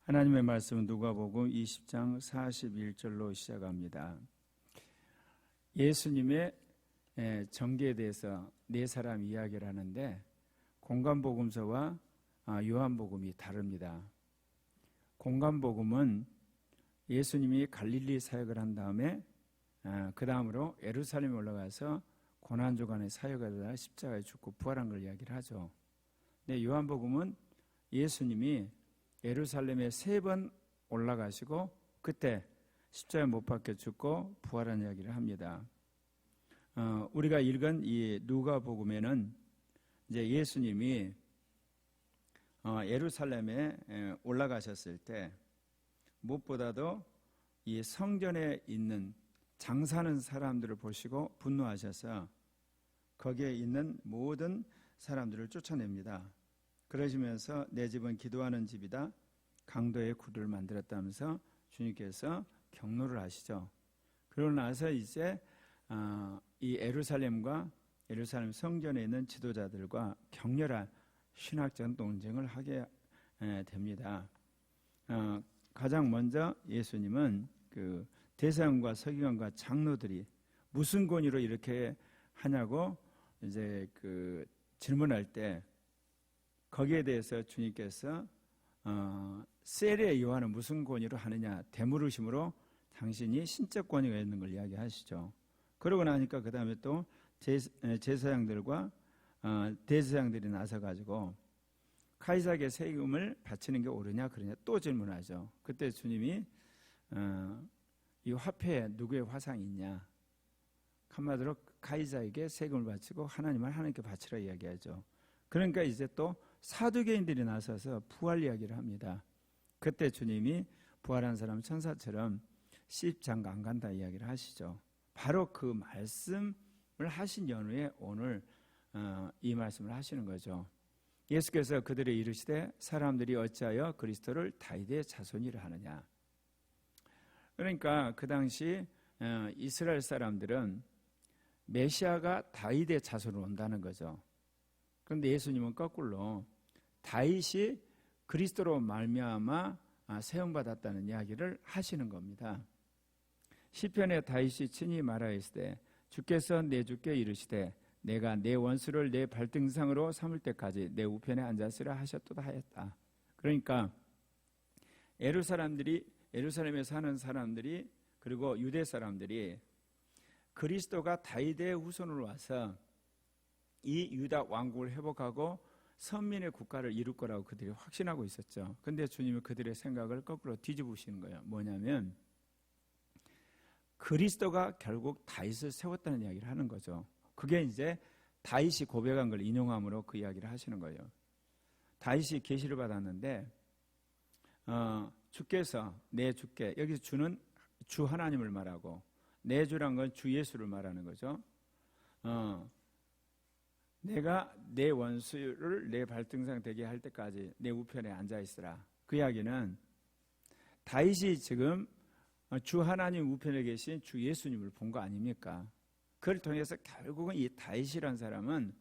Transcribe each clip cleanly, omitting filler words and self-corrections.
하나님의 말씀은 누가복음 20장 41절로 시작합니다. 예수님의 전개에 대해서 네 사람 이야기를 하는데 공관복음서와 요한복음이 다릅니다. 공관복음은 예수님이 갈릴리 사역을 한 다음에 그 다음으로 예루살렘에 올라가서 고난주간의 사역을 하다 십자가에 죽고 부활한 걸 이야기를 하죠. 근데 요한복음은 예수님이 예루살렘에 3번 올라가시고 그때 십자가에 못 박혀 죽고 부활한 이야기를 합니다. 우리가 읽은 이 누가복음에는 이제 예수님이 예루살렘에 올라가셨을 때 무엇보다도 이 성전에 있는 장사하는 사람들을 보시고 분노하셔서 거기에 있는 모든 사람들을 쫓아냅니다. 그러시면서 내 집은 기도하는 집이다. 강도의 구를 만들었다면서 주님께서 경로를 하시죠. 그러고 나서 이제 이 예루살렘과 예루살렘 성전에 있는 지도자들과 격렬한 신학적 논쟁을 하게 됩니다. 가장 먼저 예수님은 그 대사관과 서기관과 장로들이 무슨 권위로 이렇게 하냐고 이제 그 질문할 때 거기에 대해서 주님께서 세례 요한은 무슨 권위로 하느냐 되물으심으로 당신이 신적 권위가 있는 걸 이야기하시죠. 그러고 나니까 그 다음에 또 제사장들과 대제사장들이 나서가지고 카이사에게 세금을 바치는 게 옳으냐 그러냐 또 질문하죠. 그때 주님이 이 화폐에 누구의 화상이 있냐, 한마디로 카이사에게 세금을 바치고 하나님께 바치라 이야기하죠. 그러니까 이제 또 사두개인들이 나서서 부활 이야기를 합니다. 그때 주님이 부활한 사람 천사처럼 시집장가 안 간다 이야기를 하시죠. 바로 그 말씀을 하신 연후에 오늘 이 말씀을 하시는 거죠. 예수께서 그들의 이르시되 사람들이 어찌하여 그리스도를 다윗의 자손이라 하느냐. 그러니까 그 당시 이스라엘 사람들은 메시아가 다윗의 자손으로 온다는 거죠. 그런데 예수님은 거꾸로 다윗이 그리스도로 말미암아 세움받았다는 이야기를 하시는 겁니다. 시편에 다윗이 친히 말하였으되 주께서 내 주께 이르시되 내가 내 원수를 내 발등상으로 삼을 때까지 내 우편에 앉았으라 하셨도다 하였다. 그러니까 예루살렘에 사는 사람들이 그리고 유대 사람들이 그리스도가 다윗의 후손으로 와서 이 유다 왕국을 회복하고 선민의 국가를 이룰 거라고 그들이 확신하고 있었죠. 그런데 주님은 그들의 생각을 거꾸로 뒤집으시는 거예요. 뭐냐면 그리스도가 결국 다윗을 세웠다는 이야기를 하는 거죠. 그게 이제 다윗이 고백한 걸 인용함으로 그 이야기를 하시는 거예요. 다윗이 계시를 받았는데 주께서 내 주께, 여기서 주는 주 하나님을 말하고 내 주란 건 주 예수를 말하는 거죠. 내가 내 원수를 내 발등상 되게 할 때까지 내 우편에 앉아 있으라. 그 이야기는 다윗이 지금 주 하나님 우편에 계신 주 예수님을 본 거 아닙니까? 그를 통해서 결국은 이 다윗이란 사람은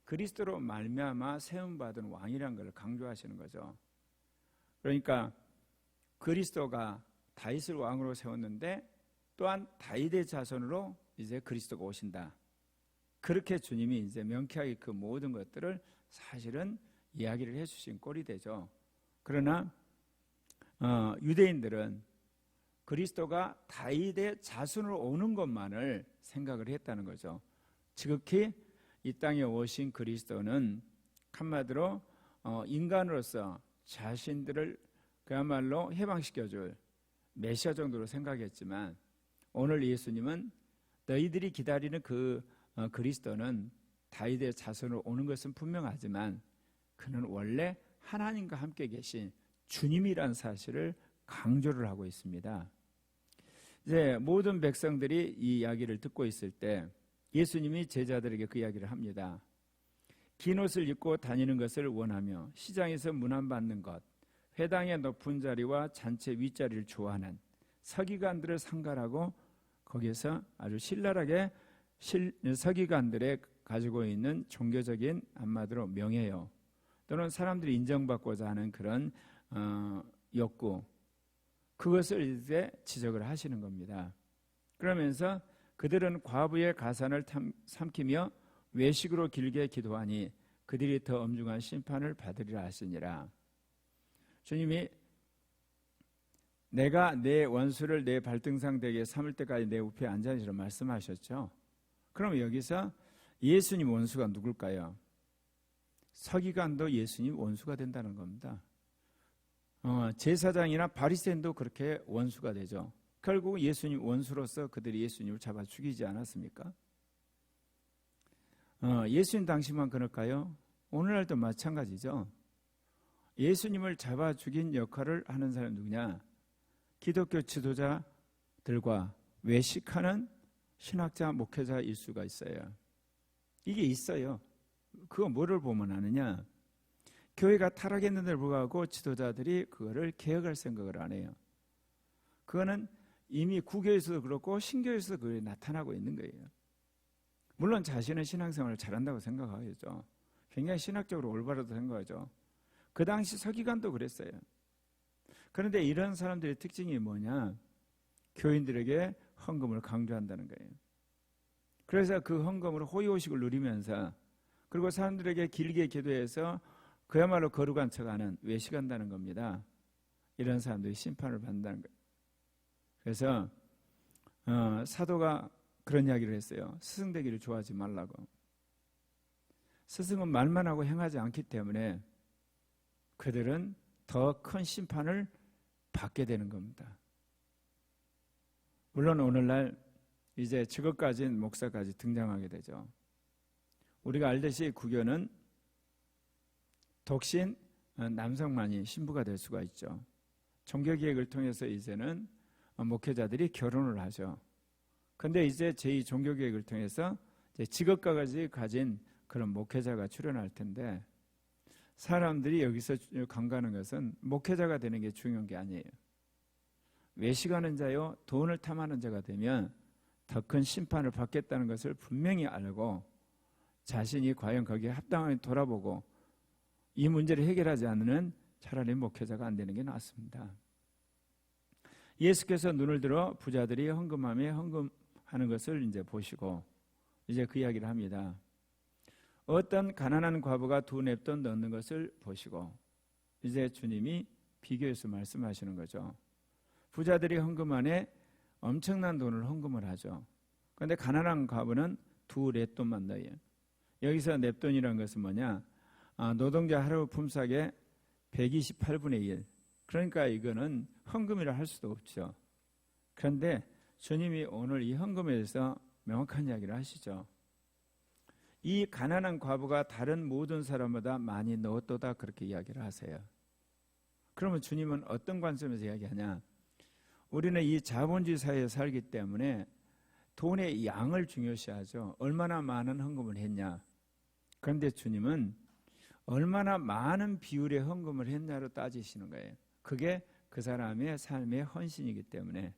그리스도로 말미암아 세움받은 왕이란 걸 강조하시는 거죠. 그러니까 그리스도가 다윗을 왕으로 세웠는데 또한 다윗의 자손으로 이제 그리스도가 오신다. 그렇게 주님이 이제 명쾌하게 그 모든 것들을 사실은 이야기를 해주신 꼴이 되죠. 그러나 유대인들은 그리스도가 다윗의 자손으로 오는 것만을 생각을 했다는 거죠. 지극히 이 땅에 오신 그리스도는 한마디로 인간으로서 자신들을 그야말로 해방시켜줄 메시아 정도로 생각했지만 오늘 예수님은 너희들이 기다리는 그 그리스도는 다윗의 자손으로 오는 것은 분명하지만 그는 원래 하나님과 함께 계신 주님이란 사실을 강조를 하고 있습니다. 이제 모든 백성들이 이 이야기를 듣고 있을 때 예수님이 제자들에게 그 이야기를 합니다. 긴 옷을 입고 다니는 것을 원하며 시장에서 문안받는 것, 회당의 높은 자리와 잔치 윗자리를 좋아하는 서기관들을 상갈하고 거기에서 아주 신랄하게 서기관들의 가지고 있는 종교적인 한마디로 명예요 또는 사람들이 인정받고자 하는 그런 욕구, 그것을 이제 지적을 하시는 겁니다. 그러면서 그들은 과부의 가산을 삼키며 외식으로 길게 기도하니 그들이 더 엄중한 심판을 받으리라 하시니라. 주님이 내가 내 원수를 내 발등상 되게 삼을 때까지 내 우편에 앉아있으라 말씀하셨죠. 그럼 여기서 예수님 원수가 누굴까요? 서기관도 예수님 원수가 된다는 겁니다. 제사장이나 바리새인도 그렇게 원수가 되죠. 결국 예수님 원수로서 그들이 예수님을 잡아 죽이지 않았습니까? 예수님 당시만 그럴까요? 오늘날도 마찬가지죠. 예수님을 잡아 죽인 역할을 하는 사람 누구냐? 기독교 지도자들과 외식하는 신학자, 목회자일 수가 있어요. 이게 있어요. 그거 뭐를 보면 아느냐? 교회가 타락했는데도 불구하고 지도자들이 그거를 개혁할 생각을 안 해요. 그거는 이미 구교에서도 그렇고 신교에서도 그게 나타나고 있는 거예요. 물론 자신은 신앙생활을 잘한다고 생각하겠죠. 굉장히 신학적으로 올바르다고 생각하죠. 그 당시 서기관도 그랬어요. 그런데 이런 사람들의 특징이 뭐냐? 교인들에게 헌금을 강조한다는 거예요. 그래서 그 헌금으로 호의호식을 누리면서 그리고 사람들에게 길게 기도해서 그야말로 거룩한 척하는 외식한다는 겁니다. 이런 사람들이 심판을 받는다는 거예요. 그래서 사도가 그런 이야기를 했어요. 스승되기를 좋아하지 말라고. 스승은 말만 하고 행하지 않기 때문에 그들은 더 큰 심판을 받게 되는 겁니다. 물론 오늘날 이제 직업 가진 목사까지 등장하게 되죠. 우리가 알듯이 구교는 독신 남성만이 신부가 될 수가 있죠. 종교개혁을 통해서 이제는 목회자들이 결혼을 하죠. 근데 이제 제2 종교개혁을 통해서 이제 직업까지 가진 그런 목회자가 출현할 텐데 사람들이 여기서 간과하는 것은 목회자가 되는 게 중요한 게 아니에요. 외식하는 자요, 돈을 탐하는 자가 되면 더 큰 심판을 받겠다는 것을 분명히 알고 자신이 과연 거기에 합당하게 돌아보고 이 문제를 해결하지 않으면 차라리 목회자가 안 되는 게 낫습니다. 예수께서 눈을 들어 부자들이 헌금함에 헌금하는 것을 이제 보시고 이제 그 이야기를 합니다. 어떤 가난한 과부가 두 냅돈 넣는 것을 보시고 이제 주님이 비교해서 말씀하시는 거죠. 부자들이 헌금 안에 엄청난 돈을 헌금을 하죠. 그런데 가난한 과부는 두 냅돈만 넣어요. 여기서 냅돈이라는 것은 뭐냐? 노동자 하루 품삯의 128분의 1. 그러니까 이거는 헌금이라 할 수도 없죠. 그런데 주님이 오늘 이 헌금에 대해서 명확한 이야기를 하시죠. 이 가난한 과부가 다른 모든 사람보다 많이 넣었도다 그렇게 이야기를 하세요. 그러면 주님은 어떤 관점에서 이야기하냐? 우리는 이 자본주의 사회에 살기 때문에 돈의 양을 중요시하죠. 얼마나 많은 헌금을 했냐. 그런데 주님은 얼마나 많은 비율의 헌금을 했냐로 따지시는 거예요. 그게 그 사람의 삶의 헌신이기 때문에.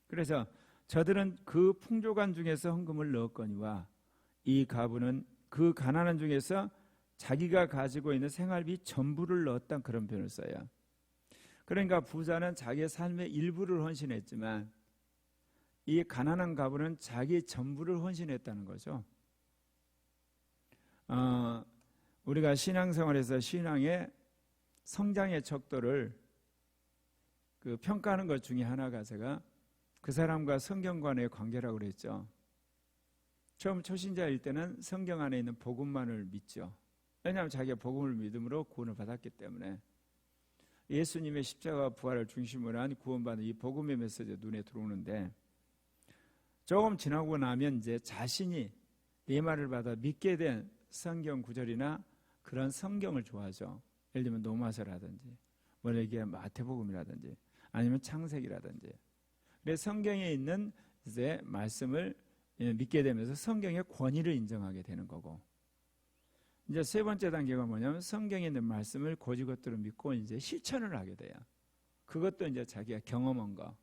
그래서 저들은 그 풍족한 중에서 헌금을 넣었거니와 이 과부는 그 가난한 중에서 자기가 가지고 있는 생활비 전부를 넣었다는 그런 표현을 써요. 그러니까 부자는 자기의 삶의 일부를 헌신했지만 이 가난한 과부는 자기 전부를 헌신했다는 거죠. 우리가 신앙생활에서 신앙의 성장의 척도를 평가하는 것 중에 하나가 제가 그 사람과 성경과의 관계라고 그랬죠. 처음 초신자일 때는 성경 안에 있는 복음만을 믿죠. 왜냐하면 자기가 복음을 믿음으로 구원을 받았기 때문에. 예수님의 십자가 부활을 중심으로 한 구원받는 이 복음의 메시지가 눈에 들어오는데 조금 지나고 나면 이제 자신이 이 말을 받아 믿게 된 성경 구절이나 그런 성경을 좋아하죠. 예를 들면 노마서라든지 이게 마태복음이라든지 아니면 창세기라든지. 그래서 성경에 있는 이제 말씀을 믿게 되면서 성경의 권위를 인정하게 되는 거고. 이제 세 번째 단계가 뭐냐면 성경에 있는 말씀을 고지것대로 믿고 이제 실천을 하게 돼요. 그것도 이제 자기가 경험한 거,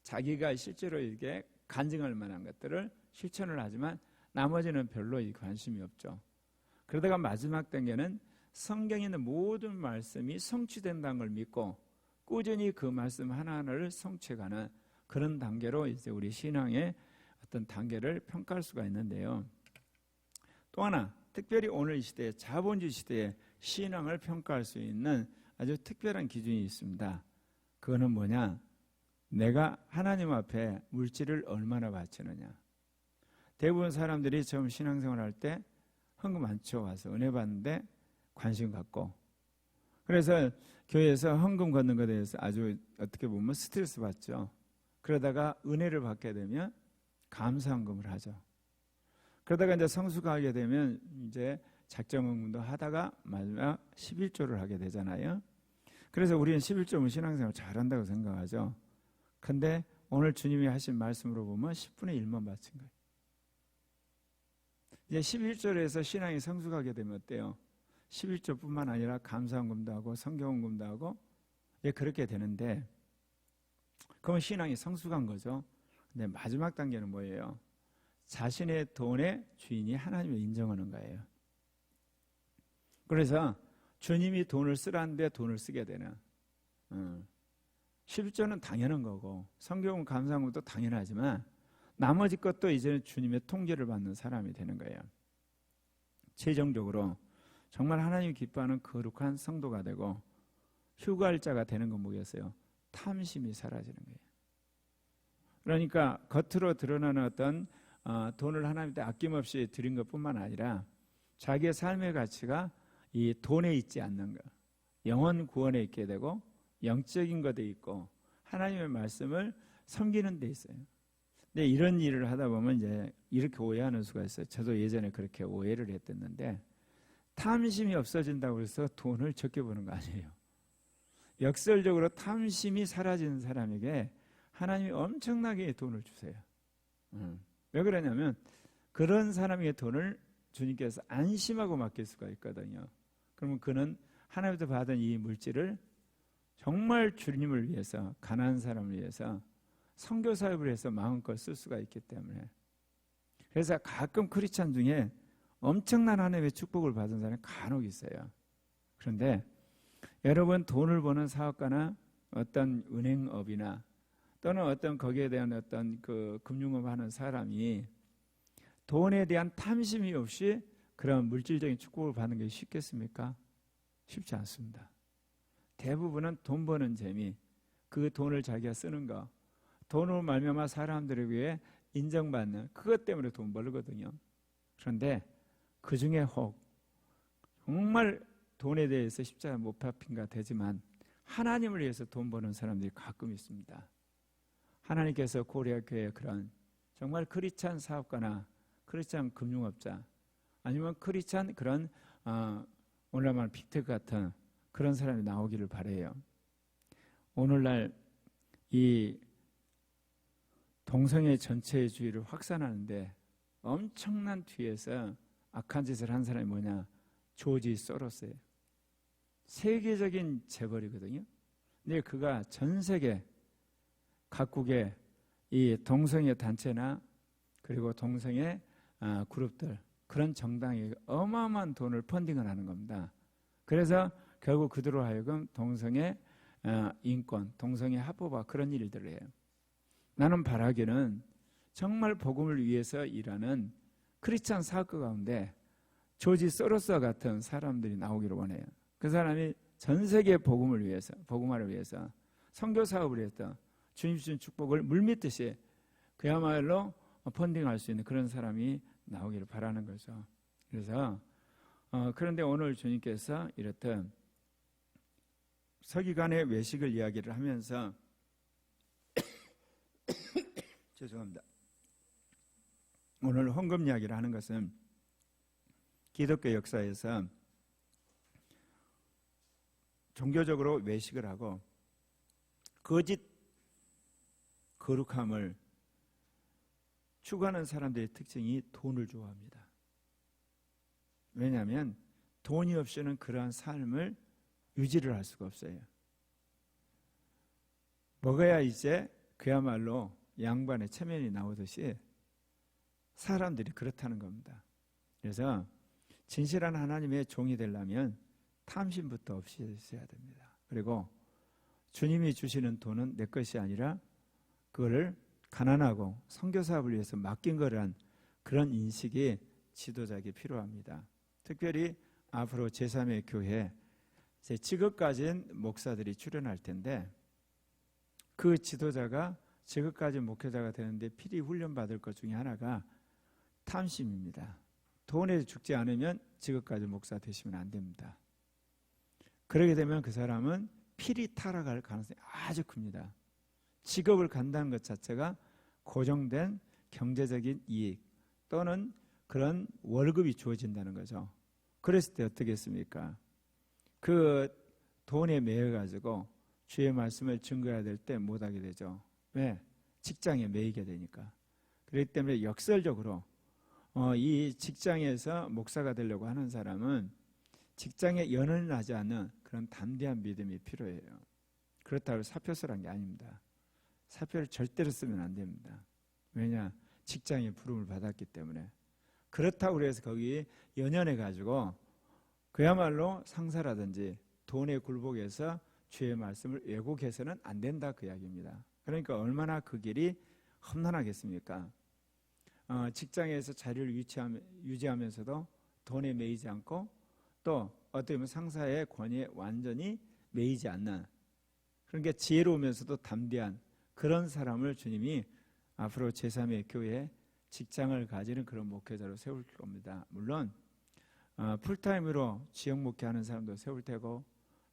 자기가 실제로 이게 간증할 만한 것들을 실천을 하지만 나머지는 별로 관심이 없죠. 그러다가 마지막 단계는 성경에 있는 모든 말씀이 성취된다는 걸 믿고 꾸준히 그 말씀 하나하나를 성취해가는 그런 단계로 이제 우리 신앙의 어떤 단계를 평가할 수가 있는데요. 또 하나, 특별히 오늘 이 시대에 자본주의 시대에 신앙을 평가할 수 있는 아주 특별한 기준이 있습니다. 그거는 뭐냐? 내가 하나님 앞에 물질을 얼마나 바치느냐. 대부분 사람들이 처음 신앙생활 할 때 헌금 안 쳐 와서 은혜 받는데 관심 갖고, 그래서 교회에서 헌금 걷는 것에 대해서 아주 어떻게 보면 스트레스 받죠. 그러다가 은혜를 받게 되면 감사헌금을 하죠. 그러다가 이제 성수가 하게 되면 이제 작정헌금도 하다가 마지막 11조를 하게 되잖아요. 그래서 우리는 11조면 신앙생활 잘한다고 생각하죠. 근데 오늘 주님이 하신 말씀으로 보면 10분의 1만 바친 거예요. 이제 11조에서 신앙이 성숙하게 되면 어때요? 11조뿐만 아니라 감사헌금도 하고 성경헌금도 하고 그렇게 되는데, 그러면 신앙이 성숙한 거죠. 근데 마지막 단계는 뭐예요? 자신의 돈의 주인이 하나님을 인정하는 거예요. 그래서 주님이 돈을 쓰라는데 돈을 쓰게 되는, 11조는 당연한 거고 성경은 감사헌금도 당연하지만 나머지 것도 이제는 주님의 통제를 받는 사람이 되는 거예요. 최종적으로 정말 하나님이 기뻐하는 거룩한 성도가 되고 휴가할 자가 되는 건 뭐겠어요? 탐심이 사라지는 거예요. 그러니까 겉으로 드러나는 어떤 돈을 하나님께 아낌없이 드린 것뿐만 아니라 자기의 삶의 가치가 이 돈에 있지 않는 것, 영혼 구원에 있게 되고 영적인 것에 있고 하나님의 말씀을 섬기는 데 있어요. 근데 이런 일을 하다 보면 이제 이렇게 오해하는 수가 있어요. 저도 예전에 그렇게 오해를 했었는데, 탐심이 없어진다고 해서 돈을 적게 버는 거 아니에요. 역설적으로 탐심이 사라지는 사람에게 하나님이 엄청나게 돈을 주세요. 왜 그러냐면 그런 사람에게 돈을 주님께서 안심하고 맡길 수가 있거든요. 그러면 그는 하나님부터 받은 이 물질을 정말 주님을 위해서, 가난한 사람을 위해서, 선교 사역을 해서 마음껏 쓸 수가 있기 때문에. 그래서 가끔 크리스찬 중에 엄청난 하나님의 축복을 받은 사람이 간혹 있어요. 그런데 여러분, 돈을 버는 사업가나 어떤 은행업이나 또는 어떤 거기에 대한 어떤 그 금융업 하는 사람이 돈에 대한 탐심이 없이 그런 물질적인 축복을 받는 게 쉽겠습니까? 쉽지 않습니다. 대부분은 돈 버는 재미, 그 돈을 자기가 쓰는 거, 돈으로 말미암아 사람들에 위해 인정받는 그것 때문에 돈 벌거든요. 그런데 그 중에 혹 정말 돈에 대해서 십자가 못 박힌가 되지만 하나님을 위해서 돈 버는 사람들이 가끔 있습니다. 하나님께서 고려교회의 그런 정말 크리스찬 사업가나 크리스찬 금융업자 아니면 크리스찬 그런 오늘날 말하는 빅테크 같은 그런 사람이 나오기를 바라요. 오늘날 이 동성애 전체의 주의를 확산하는데 엄청난 뒤에서 악한 짓을 한 사람이 뭐냐? 조지 소로스예요. 세계적인 재벌이거든요. 근데 그가 전 세계 각국의 이 동성애 단체나 그리고 동성애 그룹들, 그런 정당에 어마어마한 돈을 펀딩을 하는 겁니다. 그래서 결국 그들로 하여금 동성애 인권, 동성애 합법화 그런 일들을 해요. 나는 바라기는 정말 복음을 위해서 일하는 크리스찬 사업가 가운데 조지 소로스와 같은 사람들이 나오기를 원해요. 그 사람이 전 세계 복음을 위해서, 복음화를 위해서 선교 사업을 했던 주님 주신 축복을 물밀듯이 그야말로 펀딩할 수 있는 그런 사람이 나오기를 바라는 거죠. 그래서 그런데 오늘 주님께서 이렇듯 서기관의 외식을 이야기를 하면서 죄송합니다. 오늘 헌금 이야기를 하는 것은 기독교 역사에서 종교적으로 외식을 하고 거짓 거룩함을 추구하는 사람들의 특징이 돈을 좋아합니다. 왜냐하면 돈이 없이는 그러한 삶을 유지를 할 수가 없어요. 먹어야 이제 그야말로 양반의 체면이 나오듯이 사람들이 그렇다는 겁니다. 그래서 진실한 하나님의 종이 되려면 탐심부터 없이 있어야 됩니다. 그리고 주님이 주시는 돈은 내 것이 아니라 그거를 가난하고 선교사업을 위해서 맡긴 거란 그런 인식이 지도자에게 필요합니다. 특별히 앞으로 제3의 교회 제 직업 가진 목사들이 출연할 텐데 그 지도자가 직업 가진 목회자가 되는데 필히 훈련받을 것 중에 하나가 탐심입니다. 돈에 죽지 않으면 직업 가진 목사 되시면 안 됩니다. 그러게 되면 그 사람은 필히 타락할 가능성이 아주 큽니다. 직업을 간다는 것 자체가 고정된 경제적인 이익 또는 그런 월급이 주어진다는 거죠. 그랬을 때 어떻게 했습니까? 그 돈에 매여가지고 주의 말씀을 증거해야 될 때 못하게 되죠. 왜? 직장에 매이게 되니까. 그렇기 때문에 역설적으로 이 직장에서 목사가 되려고 하는 사람은 직장에 연연이 나지 않는 그런 담대한 믿음이 필요해요. 그렇다고 사표서란 게 아닙니다. 사표를 절대로 쓰면 안 됩니다. 왜냐? 직장에 부름을 받았기 때문에. 그렇다고 해서 거기 연연해가지고 그야말로 상사라든지 돈에 굴복해서 주의 말씀을 왜곡해서는 안 된다 그 이야기입니다. 그러니까 얼마나 그 길이 험난하겠습니까? 직장에서 자리를 유지하면서도 돈에 매이지 않고 또 어떻게 보면 상사의 권위에 완전히 매이지 않는 그러니까 지혜로우면서도 담대한 그런 사람을 주님이 앞으로 제3의 교회에 직장을 가지는 그런 목회자로 세울 겁니다. 물론 풀타임으로 지역 목회하는 사람도 세울 테고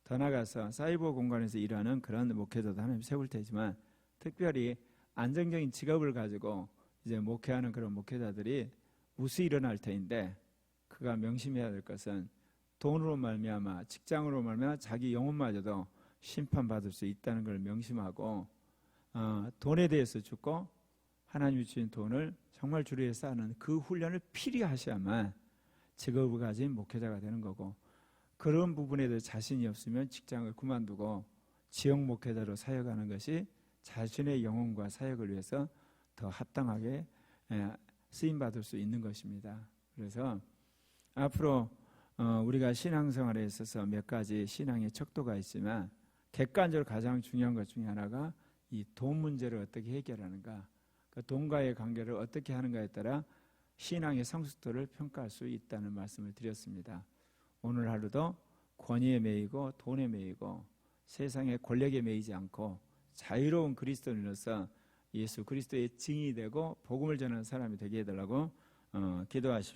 더 나아가서 사이버 공간에서 일하는 그런 목회자도 하나님 세울 테지만 특별히 안정적인 직업을 가지고 이제 목회하는 그런 목회자들이 무수히 일어날 터인데 그가 명심해야 될 것은 돈으로 말미암아 직장으로 말미암아 자기 영혼마저도 심판받을 수 있다는 걸 명심하고 돈에 대해서 죽고 하나님이 주신 돈을 정말 주를 위해 쌓는 그 훈련을 필히 하셔야만 직업을 가진 목회자가 되는 거고 그런 부분에 대해 자신이 없으면 직장을 그만두고 지역 목회자로 사역하는 것이 자신의 영혼과 사역을 위해서 더 합당하게 쓰임받을 수 있는 것입니다. 그래서 앞으로 우리가 신앙생활에 있어서 몇 가지 신앙의 척도가 있지만 객관적으로 가장 중요한 것 중에 하나가 이 돈 문제를 어떻게 해결하는가 그 돈과의 관계를 어떻게 하는가에 따라 신앙의 성숙도를 평가할 수 있다는 말씀을 드렸습니다. 오늘 하루도 권위에 매이고 돈에 매이고 세상의 권력에 매이지 않고 자유로운 그리스도인으로서 예수 그리스도의 증인이 되고 복음을 전하는 사람이 되게 해달라고 기도하십시오.